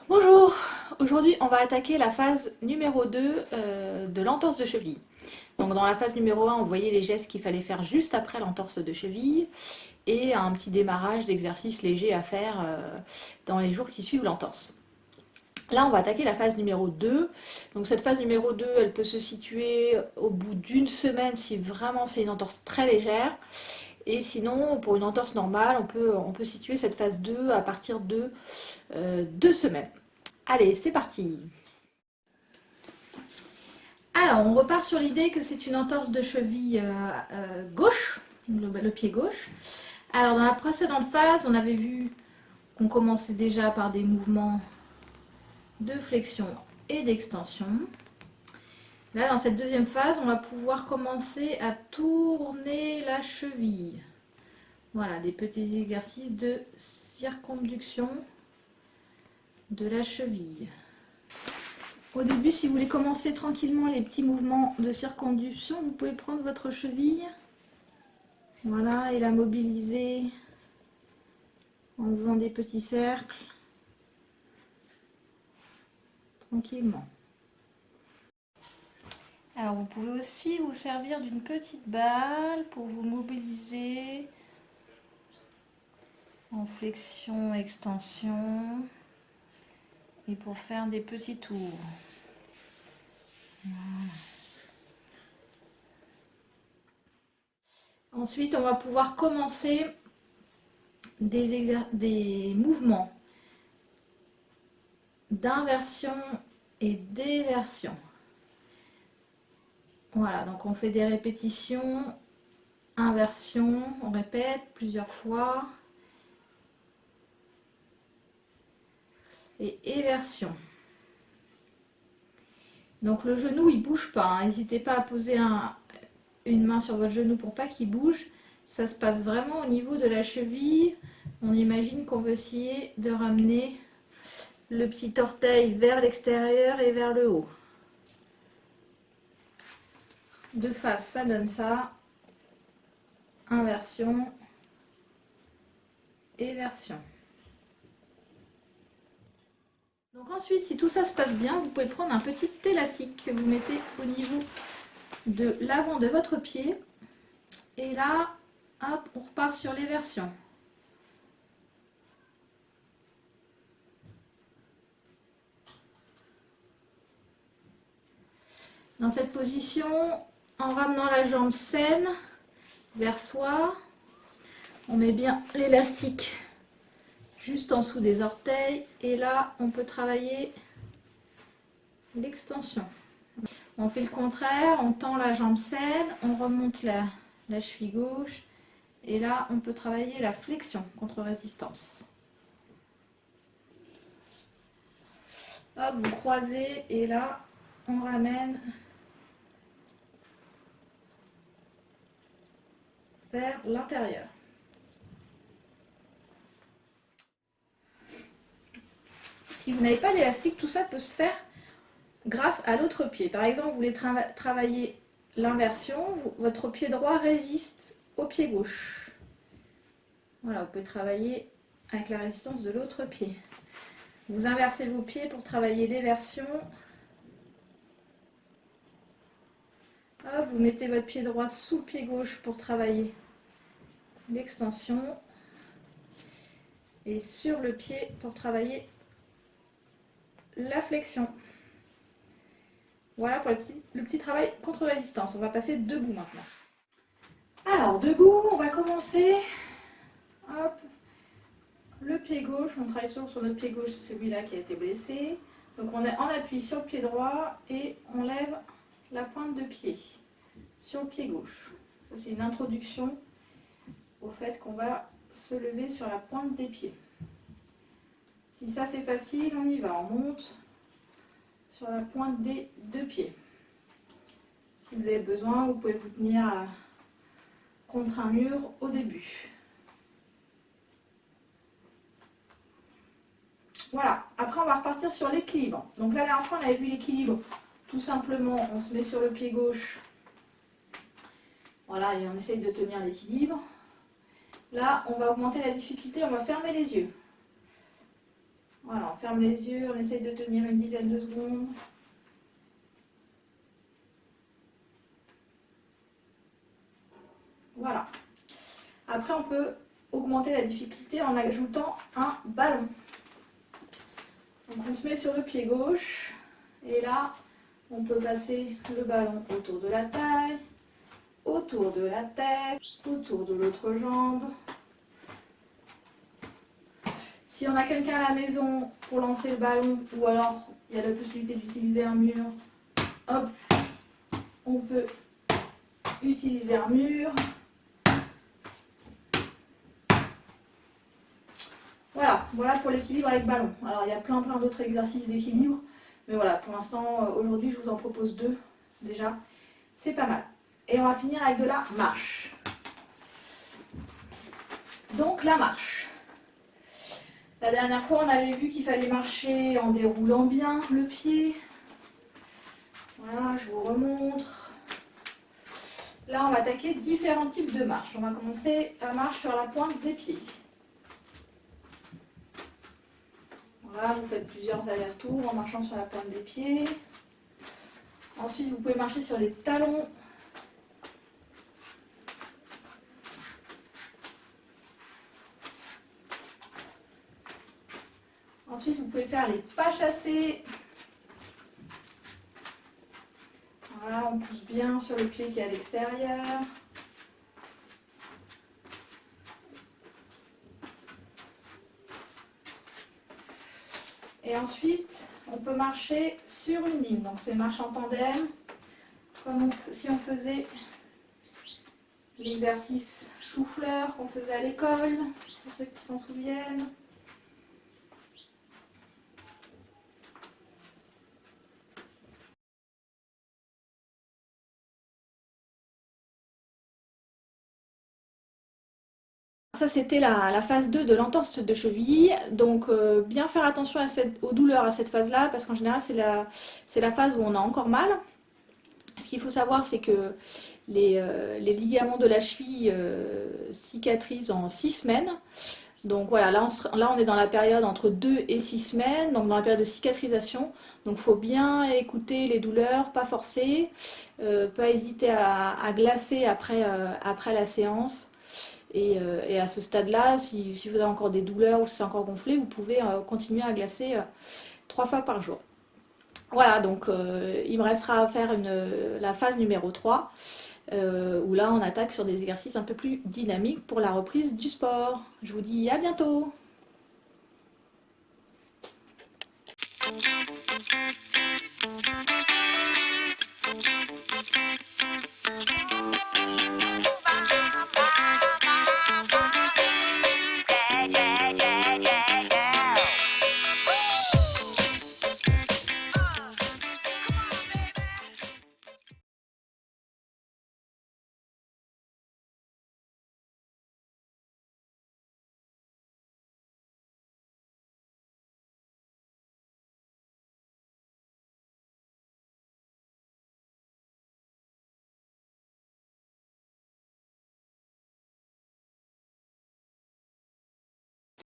Bonjour, aujourd'hui on va attaquer la phase numéro 2 de l'entorse de cheville. Donc dans la phase numéro 1, on voyait les gestes qu'il fallait faire juste après l'entorse de cheville et un petit démarrage d'exercices légers à faire dans les jours qui suivent l'entorse. Là on va attaquer la phase numéro 2. Donc cette phase numéro 2, elle peut se situer au bout d'une semaine si vraiment c'est une entorse très légère. Et sinon, pour une entorse normale, on peut situer cette phase 2 à partir de 2 semaines. Allez, c'est parti. Alors, on repart sur l'idée que c'est une entorse de cheville gauche, le pied gauche. Alors, dans la précédente phase, on avait vu qu'on commençait déjà par des mouvements de flexion et d'extension. Là, dans cette deuxième phase, on va pouvoir commencer à tourner la cheville. Voilà, des petits exercices de circonduction de la cheville. Au début, si vous voulez commencer tranquillement les petits mouvements de circonduction, vous pouvez prendre votre cheville, voilà, et la mobiliser en faisant des petits cercles, tranquillement. Alors vous pouvez aussi vous servir d'une petite balle pour vous mobiliser en flexion, extension et pour faire des petits tours. Voilà. Ensuite, on va pouvoir commencer des mouvements d'inversion et d'éversion. Voilà, donc on fait des répétitions, inversion, on répète plusieurs fois, et éversion. Donc le genou il bouge pas, hein. N'hésitez pas à poser une main sur votre genou pour pas qu'il bouge. Ça se passe vraiment au niveau de la cheville. On imagine qu'on veut essayer de ramener le petit orteil vers l'extérieur et vers le haut. De face, ça donne ça. Inversion, éversion. Donc ensuite, si tout ça se passe bien, vous pouvez prendre un petit élastique que vous mettez au niveau de l'avant de votre pied. Et là, hop, on repart sur l'éversion. Dans cette position, en ramenant la jambe saine vers soi, on met bien l'élastique juste en dessous des orteils et là on peut travailler l'extension. On fait le contraire, on tend la jambe saine, on remonte la cheville gauche et là on peut travailler la flexion contre résistance. Hop, vous croisez et là on ramène vers l'intérieur. Si vous n'avez pas d'élastique, tout ça peut se faire grâce à l'autre pied. Par exemple, vous voulez travailler l'inversion, votre pied droit résiste au pied gauche. Voilà, vous pouvez travailler avec la résistance de l'autre pied. Vous inversez vos pieds pour travailler l'éversion. Hop, vous mettez votre pied droit sous le pied gauche pour travailler l'extension. Et sur le pied pour travailler la flexion. Voilà pour le petit travail contre résistance. On va passer debout maintenant. Alors, debout, on va commencer. Hop, le pied gauche, on travaille toujours sur notre pied gauche, c'est celui-là qui a été blessé. Donc on est en appui sur le pied droit et on lève la pointe de pied sur le pied gauche. Ça c'est une introduction au fait qu'on va se lever sur la pointe des pieds. Si ça c'est facile, on y va, on monte sur la pointe des deux pieds. Si vous avez besoin, vous pouvez vous tenir contre un mur au début. Voilà, après on va repartir sur l'équilibre. Donc là, la dernière fois, on avait vu l'équilibre. Tout simplement, on se met sur le pied gauche. Voilà, et on essaye de tenir l'équilibre. Là, on va augmenter la difficulté, on va fermer les yeux. Voilà, on ferme les yeux, on essaye de tenir une dizaine de secondes. Voilà. Après, on peut augmenter la difficulté en ajoutant un ballon. Donc on se met sur le pied gauche et là on peut passer le ballon autour de la taille, autour de la tête, autour de l'autre jambe. Si on a quelqu'un à la maison pour lancer le ballon ou alors il y a la possibilité d'utiliser un mur, hop, on peut utiliser un mur. Voilà pour l'équilibre avec ballon. Alors il y a plein d'autres exercices d'équilibre, mais voilà, pour l'instant, aujourd'hui, je vous en propose 2 déjà. C'est pas mal. Et on va finir avec de la marche. Donc la marche. La dernière fois, on avait vu qu'il fallait marcher en déroulant bien le pied. Voilà, je vous remontre. Là, on va attaquer différents types de marches. On va commencer la marche sur la pointe des pieds. Voilà, vous faites plusieurs allers-retours en marchant sur la pointe des pieds. Ensuite, vous pouvez marcher sur les talons. Ensuite, vous pouvez faire les pas chassés. Voilà, on pousse bien sur le pied qui est à l'extérieur. Et ensuite, on peut marcher sur une ligne. Donc, c'est marche en tandem, comme si on faisait l'exercice chou-fleur qu'on faisait à l'école, pour ceux qui s'en souviennent. Ça, c'était la phase 2 de l'entorse de cheville. Donc, bien faire attention aux douleurs à cette phase-là, parce qu'en général, c'est la phase où on a encore mal. Ce qu'il faut savoir, c'est que les ligaments de la cheville cicatrisent en 6 semaines. Donc voilà, là on est dans la période entre 2 et 6 semaines, donc dans la période de cicatrisation. Donc il faut bien écouter les douleurs, pas forcer, pas hésiter à glacer après la séance. Et à ce stade-là, si vous avez encore des douleurs ou si c'est encore gonflé, vous pouvez continuer à glacer 3 fois par jour. Voilà, donc il me restera à faire la phase numéro 3, où là on attaque sur des exercices un peu plus dynamiques pour la reprise du sport. Je vous dis à bientôt!